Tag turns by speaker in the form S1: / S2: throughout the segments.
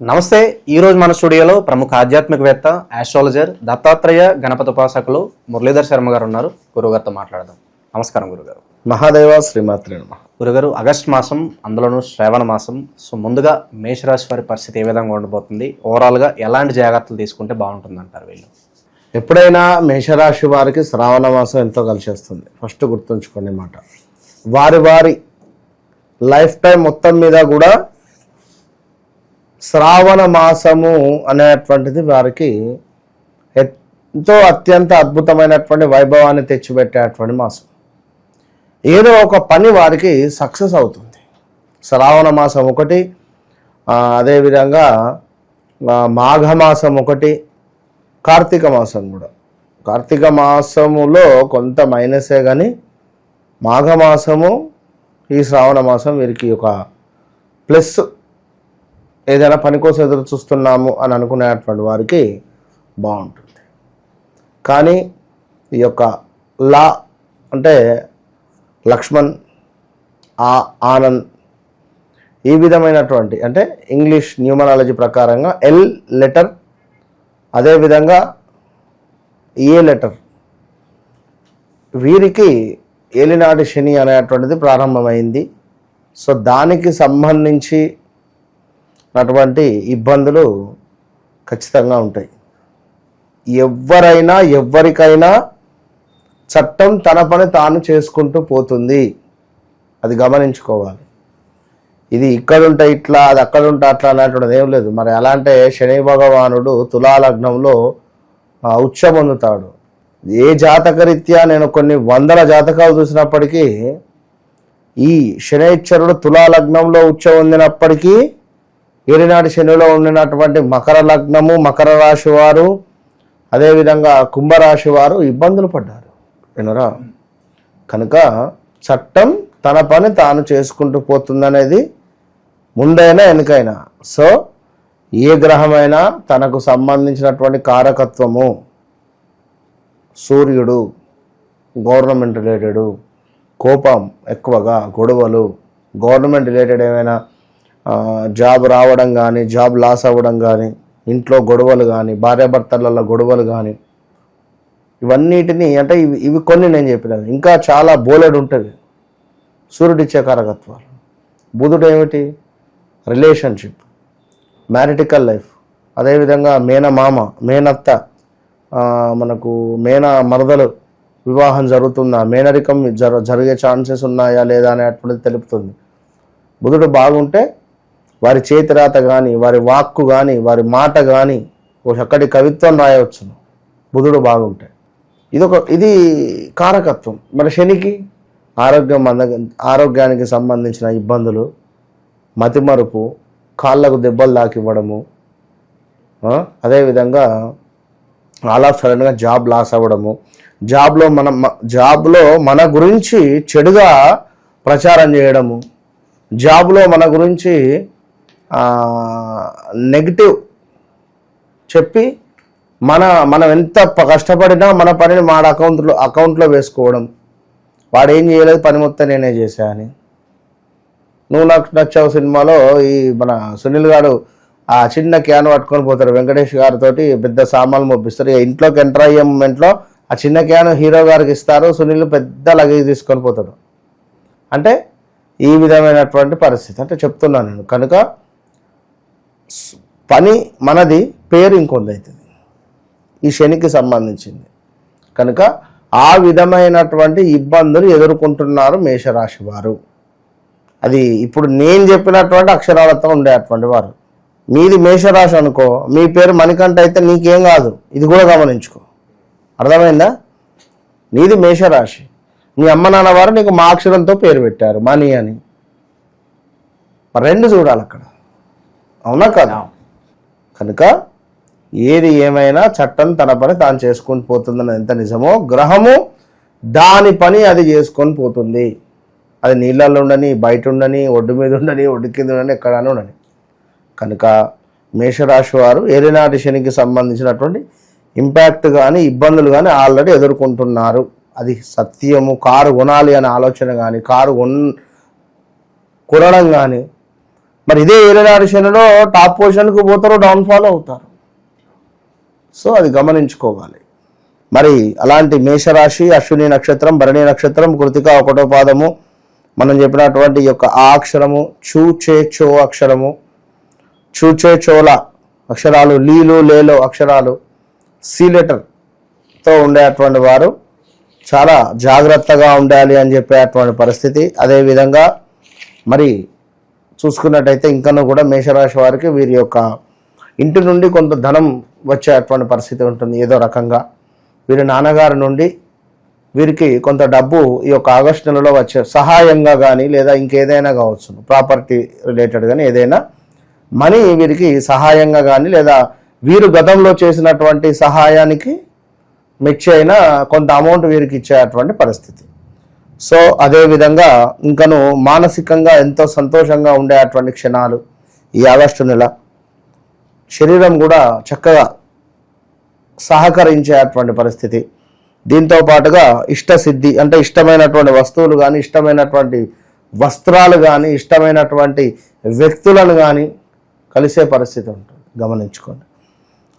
S1: నమస్తే. ఈరోజు మన స్టూడియోలో ప్రముఖ ఆధ్యాత్మికవేత్త, ఆస్ట్రాలజర్, దత్తాత్రేయ గణపతి ఉపాసకులు మురళీధర్ శర్మ గారు ఉన్నారు. గురుగారితో మాట్లాడదాం. నమస్కారం గురుగారు.
S2: మహాదేవ శ్రీమాత్రే నమః.
S1: గురుగారు, ఆగస్ట్ మాసం, అందులోనూ శ్రావణ మాసం. సో ముందుగా మేషరాశి వారి పరిస్థితి ఏ విధంగా ఉండబోతుంది? ఓవరాల్గా ఎలాంటి జాగ్రత్తలు తీసుకుంటే బాగుంటుంది అంటారు వీళ్ళు?
S2: ఎప్పుడైనా మేషరాశి వారికి శ్రావణ మాసం ఎంతో కలిసి వస్తుంది. ఫస్ట్ గుర్తుంచుకోండి మాట. వారి లైఫ్ టైం మొత్తం మీద కూడా శ్రావణ మాసము అనేటువంటిది వారికి ఎంతో అత్యంత అద్భుతమైనటువంటి వైభవాన్ని తెచ్చిపెట్టేటువంటి మాసం. ఏదో ఒక పని వారికి సక్సెస్ అవుతుంది. శ్రావణ మాసం ఒకటి, అదేవిధంగా మాఘమాసం ఒకటి, కార్తీక మాసం కూడా. కార్తీక మాసములో కొంత మైనసే కానీ మాఘమాసము, ఈ శ్రావణ మాసం వీరికి ఒక ప్లస్. ఏదైనా పని కోసం ఎదురు చూస్తున్నాము అని అనుకునేటువంటి వారికి బాగుంటుంది. కానీ ఈ యొక్క లా అంటే లక్ష్మణ్, ఆనంద్, ఈ విధమైనటువంటి అంటే ఇంగ్లీష్ న్యూమరాలజీ ప్రకారంగా ఎల్ లెటర్, అదేవిధంగా ఏ లెటర్, వీరికి ఏలినాటి శని అనేటువంటిది ప్రారంభమైంది. సో దానికి సంబంధించి అటువంటి ఇబ్బందులు ఖచ్చితంగా ఉంటాయి. ఎవరికైనా చట్టం తన పని తాను చేసుకుంటూ పోతుంది. అది గమనించుకోవాలి. ఇది ఇక్కడుంటే ఇట్లా, అది అక్కడుంటే అట్లా అనేటువంటిది ఏం లేదు. మరి ఎలా అంటే శని భగవానుడు తులాలగ్నంలో ఉచ్చ పొందుతాడు. ఏ జాతకరీత్యా నేను కొన్ని వందల జాతకాలు చూసినప్పటికీ ఈ శనైశ్వరుడు తులాలగ్నంలో ఉచ్చ పొందినప్పటికీ ఏలినాటి శనిలో ఉండినటువంటి మకర లగ్నము, మకర రాశి వారు, అదేవిధంగా కుంభరాశి వారు ఇబ్బందులు పడ్డారు. వినరా? కనుక చట్టం తన పని తాను చేసుకుంటూ పోతుందనేది ముందైనా వెనుకైనా. సో ఏ గ్రహమైనా తనకు సంబంధించినటువంటి కారకత్వము, సూర్యుడు గవర్నమెంట్ రిలేటెడ్, కోపం ఎక్కువగా, గొడవలు, గవర్నమెంట్ రిలేటెడ్ ఏమైనా జాబ్ రావడం కానీ, జాబ్ లాస్ అవ్వడం కానీ, ఇంట్లో గొడవలు కానీ, భార్యాభర్తలలో గొడవలు కానీ, ఇవన్నిటిని అంటే ఇవి కొన్ని నేను చెప్పినవి. ఇంకా చాలా బోలెడు ఉంటుంది. సూర్యుడిచ్చే కారకత్వాలు. బుధుడు ఏమిటి? రిలేషన్షిప్, మ్యారిటికల్ లైఫ్, అదేవిధంగా మేనమామ, మేనత్త, మనకు మేన మరదలు వివాహం జరుగుతుందా, మేనరికం జరిగే ఛాన్సెస్ ఉన్నాయా లేదా అనేటువంటిది తెలుపుతుంది. బుధుడు బాగుంటే వారి చేతిరాత కానీ, వారి వాక్కు కానీ, వారి మాట కానీ ఒక చక్కటి కవిత్వం రాయవచ్చును బుధుడు బాగుంటే. ఇది కారకత్వం. మరి శనికి ఆరోగ్యానికి సంబంధించిన ఇబ్బందులు, మతిమరుపు, కాళ్ళకు దెబ్బలు తాకివ్వడము, అదేవిధంగా ఆల్ ఆఫ్ సడన్గా జాబ్ లాస్ అవ్వడము, జాబ్లో మన గురించి చెడుగా ప్రచారం చేయడము, జాబ్లో మన గురించి నెగిటివ్ చెప్పి మనం ఎంత కష్టపడినా మన పనిని మన అకౌంట్లో వేసుకోవడం. వాడు ఏం చేయలేదు, పని మొత్తం నేనే చేశా అని. నువ్వు నాకు నచ్చావు సినిమాలో ఈ మన సునీల్ గారు ఆ చిన్న క్యాన్ పట్టుకొని పోతారు. వెంకటేష్ గారితో పెద్ద సామాన్లు మోపిస్తారు. ఇంట్లోకి ఎంటర్ అయ్యే మూమెంట్లో ఆ చిన్న క్యాన్ హీరో గారికి ఇస్తారు. సునీల్ పెద్ద లగేజ్ తీసుకొని పోతాడు. అంటే ఈ విధమైనటువంటి పరిస్థితి అంటే చెప్తున్నాను నేను. కనుక పని మనది, పేరు ఇంకొంది అవుతుంది. ఈ శనికి సంబంధించింది. కనుక ఆ విధమైనటువంటి ఇబ్బందులు ఎదుర్కొంటున్నారు మేషరాశి వారు. అది ఇప్పుడు నేను చెప్పినటువంటి అక్షరాలతో ఉండేటువంటి వారు. మీది మేషరాశి అనుకో, మీ పేరు మణికంఠ అయితే నీకేం కాదు. ఇది కూడా గమనించుకో. అర్థమైందా? నీది మేషరాశి, మీ అమ్మ నాన్న వారు నీకు మా అక్షరంతో పేరు పెట్టారు, మణి అని. రెండు చూడాలి అక్కడ, అవునా కదా? కనుక ఏది ఏమైనా చట్టం తన పని తాను చేసుకొని పోతుందని ఎంత నిజమో, గ్రహము దాని పని అది చేసుకొని పోతుంది. అది నీళ్ళల్లో ఉండని, బయట ఉండని, ఒడ్డు మీద ఉండని, ఒడ్డు కింద ఉండని, ఎక్కడానే ఉండని. కనుక మేషరాశి వారు ఏలినాటి శనికి సంబంధించినటువంటి ఇంపాక్ట్ కానీ, ఇబ్బందులు కానీ ఆల్రెడీ ఎదుర్కొంటున్నారు. అది సత్యము. కారు కొనాలి అనే ఆలోచన కానీ, కారు కొనడం కానీ, మరి ఇదే ఏలినాటి శనిలో టాప్ పొజిషన్కు పోతారు, డౌన్ఫాల్ అవుతారు. సో అది గమనించుకోవాలి. మరి అలాంటి మేషరాశి, అశ్విని నక్షత్రం, భరణి నక్షత్రం, కృతిక 1వ పాదము, మనం చెప్పినటువంటి ఈ యొక్క ఆ అక్షరము, చూచే చో అక్షరము, చూచే చోల అక్షరాలు, లీలు లేలో అక్షరాలు, సి లెటర్తో ఉండేటువంటి వారు చాలా జాగ్రత్తగా ఉండాలి అని చెప్పేటువంటి పరిస్థితి. అదేవిధంగా మరి చూసుకున్నట్టయితే ఇంకనూ కూడా మేషరాశి వారికి వీరి యొక్క ఇంటి నుండి కొంత ధనం వచ్చేటువంటి పరిస్థితి ఉంటుంది. ఏదో రకంగా వీరి నాన్నగారి నుండి వీరికి కొంత డబ్బు ఈ యొక్క ఆగస్టు నెలలో వచ్చే సహాయంగా కానీ లేదా ఇంకేదైనా కావచ్చు, ప్రాపర్టీ రిలేటెడ్ కానీ ఏదైనా మనీ వీరికి సహాయంగా కానీ లేదా వీరు గతంలో చేసినటువంటి సహాయానికి మెచ్చి అయినా కొంత అమౌంట్ వీరికి ఇచ్చేటువంటి పరిస్థితి. సో అదేవిధంగా ఇంకను మానసికంగా ఎంతో సంతోషంగా ఉండేటువంటి క్షణాలు ఈ ఆగస్టు నెల. శరీరం కూడా చక్కగా సహకరించేటువంటి పరిస్థితి. దీంతో పాటుగా ఇష్టసిద్ధి అంటే ఇష్టమైనటువంటి వస్తువులు కానీ, ఇష్టమైనటువంటి వస్త్రాలు కానీ, ఇష్టమైనటువంటి వ్యక్తులను కానీ కలిసే పరిస్థితి ఉంటుంది, గమనించుకోండి.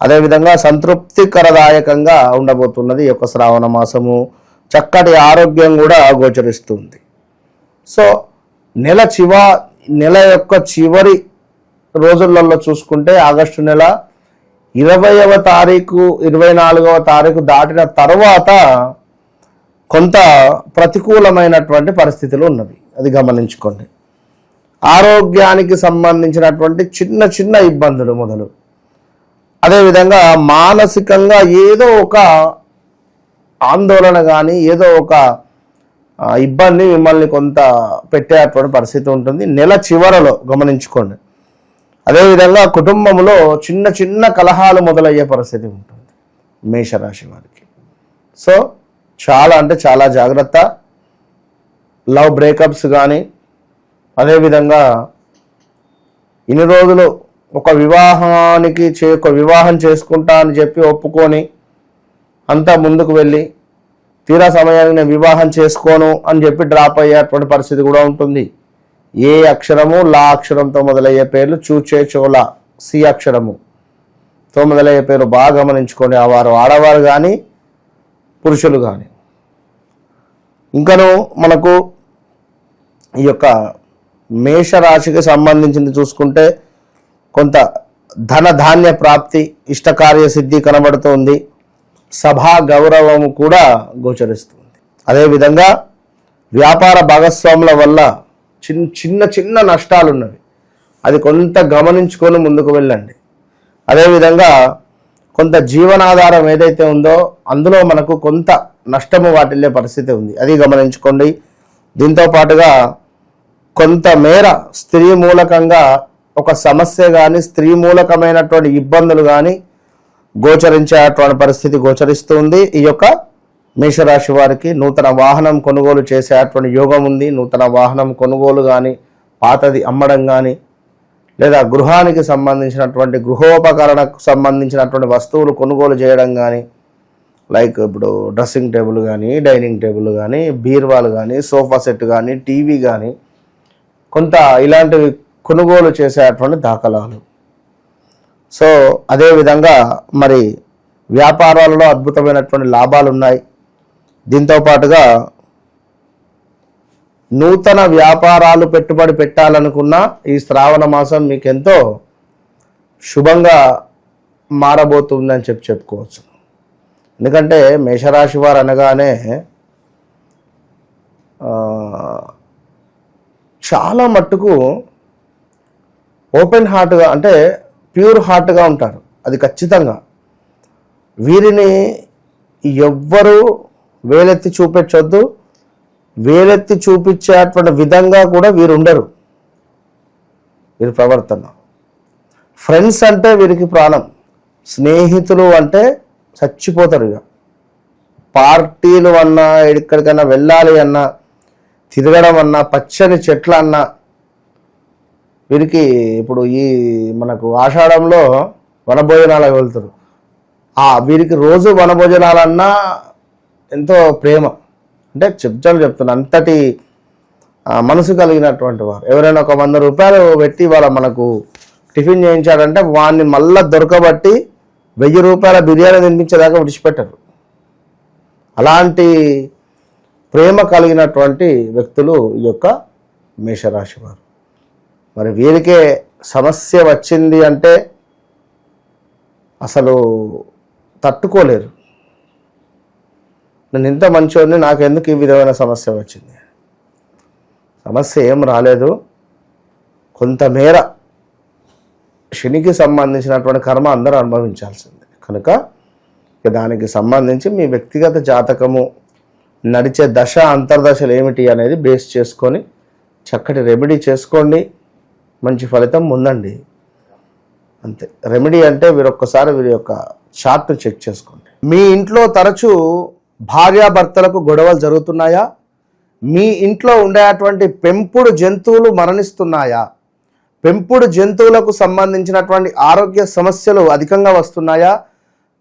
S2: అదేవిధంగా సంతృప్తికరదాయకంగా ఉండబోతున్నది ఈ యొక్క శ్రావణ మాసము. చక్కటి ఆరోగ్యం కూడా గోచరిస్తుంది. సో నెల యొక్క చివరి రోజులలో చూసుకుంటే ఆగస్టు నెల 20వ తారీఖు 24వ తారీఖు దాటిన తర్వాత కొంత ప్రతికూలమైనటువంటి పరిస్థితులు ఉన్నవి, అది గమనించుకోండి. ఆరోగ్యానికి సంబంధించినటువంటి చిన్న చిన్న ఇబ్బందులు మొదలు, అదేవిధంగా మానసికంగా ఏదో ఒక ఆందోళన కానీ ఏదో ఒక ఇబ్బంది మిమ్మల్ని కొంత పెట్టేటువంటి పరిస్థితి ఉంటుంది నెల చివరలో, గమనించుకోండి. అదేవిధంగా కుటుంబంలో చిన్న చిన్న కలహాలు మొదలయ్యే పరిస్థితి ఉంటుంది మేషరాశి వారికి. సో చాలా అంటే చాలా జాగ్రత్త. లవ్ బ్రేకప్స్ కానీ, అదేవిధంగా ఇన్ని రోజులు ఒక వివాహం చేసుకుంటా అని చెప్పి ఒప్పుకొని అంతా ముందుకు వెళ్ళి తీరా సమయానికి నేను వివాహం చేసుకోను అని చెప్పి డ్రాప్ అయ్యేటువంటి పరిస్థితి కూడా ఉంటుంది. ఏ అక్షరము లా అక్షరంతో మొదలయ్యే పేర్లు, చూచే చోళ సి అక్షరముతో మొదలయ్యే పేరు బాగా గమనించుకోండి. వారు ఆడవారు కానీ పురుషులు కానీ. ఇంకను మనకు ఈ యొక్క మేషరాశికి సంబంధించింది చూసుకుంటే కొంత ధన ధాన్య ప్రాప్తి, ఇష్టకార్య సిద్ధి కనబడుతుంది. సభా గౌరవము కూడా గోచరిస్తుంది. అదేవిధంగా వ్యాపార భాగస్వాముల వల్ల చిన్న చిన్న నష్టాలు ఉన్నవి, అది కొంత గమనించుకొని ముందుకు వెళ్ళండి. అదేవిధంగా కొంత జీవనాధారం ఏదైతే ఉందో అందులో మనకు కొంత నష్టము వాటిల్లే పరిస్థితి ఉంది, అది గమనించుకోండి. దీంతో పాటుగా కొంతమేర స్త్రీ మూలకంగా ఒక సమస్య కానీ, స్త్రీ మూలకమైనటువంటి ఇబ్బందులు కానీ గోచరించేటువంటి పరిస్థితి గోచరిస్తుంది. ఈ యొక్క మేషరాశి వారికి నూతన వాహనం కొనుగోలు చేసేటువంటి యోగం ఉంది. నూతన వాహనం కొనుగోలు కానీ, పాతది అమ్మడం కానీ, లేదా గృహానికి సంబంధించినటువంటి గృహోపకరణకు సంబంధించినటువంటి వస్తువులు కొనుగోలు చేయడం కానీ, లైక్ ఇప్పుడు డ్రెస్సింగ్ టేబుల్ కానీ, డైనింగ్ టేబుల్ కానీ, బీర్వాలు కానీ, సోఫా సెట్ కానీ, టీవీ కానీ, కొంత ఇలాంటివి కొనుగోలు చేసేటువంటి దాఖలాలు. సో అదేవిధంగా మరి వ్యాపారాలలో అద్భుతమైనటువంటి లాభాలు ఉన్నాయి. దీంతో పాటుగా నూతన వ్యాపారాలు పెట్టుబడి పెట్టాలనుకున్న ఈ శ్రావణ మాసం మీకు ఎంతో శుభంగా మారబోతుందని చెప్పుకోవచ్చు. ఎందుకంటే మేషరాశి వారు అనగానే చాలా మట్టుకు ఓపెన్ హార్ట్గా అంటే ప్యూర్ హార్ట్గా ఉంటారు, అది ఖచ్చితంగా. వీరిని ఎవ్వరూ వేలెత్తి చూపించొద్దు, వేలెత్తి చూపించేటువంటి విధంగా కూడా వీరు ఉండరు. వీరి ప్రవర్తన, ఫ్రెండ్స్ అంటే వీరికి ప్రాణం, స్నేహితులు అంటే చచ్చిపోతారు. ఇక పార్టీలు అన్నా, ఎక్కడికైనా వెళ్ళాలి అన్నా, తిరగడం అన్నా, పచ్చని చెట్లు అన్నా వీరికి ఇప్పుడు ఈ మనకు ఆషాఢంలో వనభోజనాలకు వెళ్తారు. వీరికి రోజు వనభోజనాలన్నా ఎంతో ప్రేమ, అంటే చెప్తున్నా అంతటి మనసు కలిగినటువంటి వారు. ఎవరైనా ఒక 100 రూపాయలు పెట్టి వాళ్ళ మనకు టిఫిన్ చేయించాడంటే వాడిని మళ్ళా దొరకబట్టి 1000 రూపాయల బిర్యానీ తినిపించేదాకా విడిచిపెట్టరు. అలాంటి ప్రేమ కలిగినటువంటి వ్యక్తులు ఈ యొక్క మేషరాశి వారు. మరి వీరికే సమస్య వచ్చింది అంటే అసలు తట్టుకోలేరు. నేను ఇంత మంచోడిని, నాకెందుకు ఈ విధమైన సమస్య వచ్చింది? సమస్య ఏం రాలేదు, కొంతమేర శనికి సంబంధించినటువంటి కర్మ అందరూ అనుభవించాల్సిందే. కనుక దానికి సంబంధించి మీ వ్యక్తిగత జాతకము, నడిచే దశ అంతర్దశలు ఏమిటి అనేది బేస్ చేసుకొని చక్కటి రెమెడీ చేసుకోండి, మంచి ఫలితం ఉందండి. అంతే. రెమెడీ అంటే వీరొక్కసారి వీరి యొక్క చార్ట్ను చెక్ చేసుకోండి. మీ ఇంట్లో తరచూ భార్యాభర్తలకు గొడవలు జరుగుతున్నాయా? మీ ఇంట్లో ఉండేటువంటి పెంపుడు జంతువులు మరణిస్తున్నాయా? పెంపుడు జంతువులకు సంబంధించినటువంటి ఆరోగ్య సమస్యలు అధికంగా వస్తున్నాయా?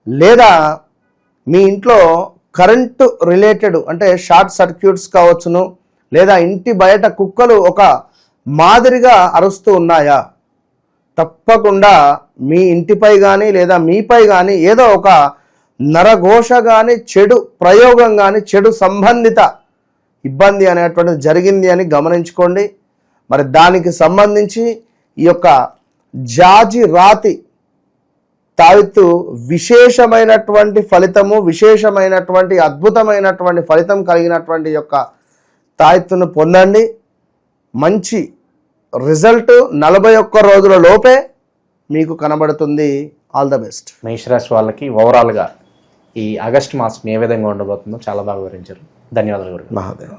S2: లేదా మీ ఇంట్లో కరెంటు రిలేటెడ్ అంటే షార్ట్ సర్క్యూట్స్ కావచ్చును, లేదా ఇంటి బయట కుక్కలు ఒక మాదిరిగా అరుస్తూ ఉన్నాయా? తప్పకుండా మీ ఇంటిపై కానీ లేదా మీపై కానీ ఏదో ఒక నరఘోష కానీ, చెడు ప్రయోగం కానీ, చెడు సంబంధిత ఇబ్బంది అనేటువంటిది జరిగింది అని గమనించుకోండి. మరి దానికి సంబంధించి ఈ యొక్క జాజి రాతి తావిత్తు విశేషమైనటువంటి ఫలితము, విశేషమైనటువంటి అద్భుతమైనటువంటి ఫలితం కలిగినటువంటి యొక్క తాయిత్తును పొందండి. మంచి రిజల్ట్ 41 రోజుల లోపే మీకు కనబడుతుంది. All the best.
S1: మేషరాశి వాళ్ళకి ఓవరాల్గా ఈ ఆగస్టు మాసం ఏ విధంగా ఉండబోతుందో చాలా బాగా వివరించారు. ధన్యవాదాలు గురుగారు.
S2: మహాదేవ్.